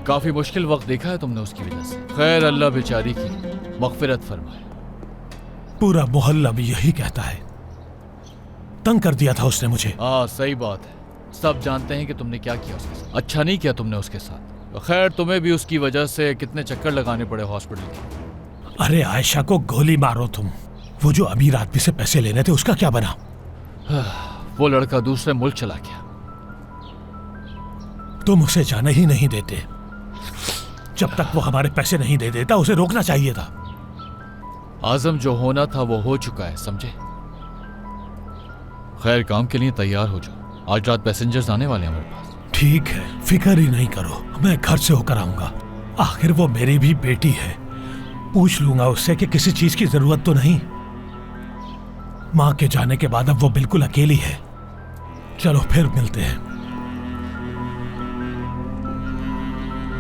काफी मुश्किल वक्त देखा है तुमने उसकी वजह से। खैर, अल्लाह बेचारी की मग़फ़िरत फरमाए। पूरा मोहल्ला भी यही कहता है। तंग कर दिया था उसने मुझे। हाँ, सही बात है। सब जानते हैं कि तुमने क्या किया उसके साथ। अच्छा नहीं किया तुमने उसके साथ। खैर, तुम्हें भी उसकी वजह से कितने चक्कर लगाने पड़े हॉस्पिटल के। अरे आयशा को गोली मारो तुम। वो जो अमीर आदमी से पैसे लेने थे उसका क्या बना? वो लड़का दूसरे मुल्क चला गया। तुम उसे जाने ही नहीं देते। जब तक वो हमारे पैसे नहीं दे देता उसे रोकना चाहिए था। आजम, जो होना था वो हो चुका है, समझे? खैर, काम के लिए तैयार हो जाओ। आज रात पैसेंजर्स आने वाले हैं हमारे पास। ठीक है, फिक्र ही नहीं करो, मैं घर से होकर आऊंगा। आखिर वो मेरी भी बेटी है। पूछ लूंगा उससे कि किसी चीज की जरूरत तो नहीं। माँ के जाने के बाद अब वो बिल्कुल अकेली है। चलो फिर मिलते हैं।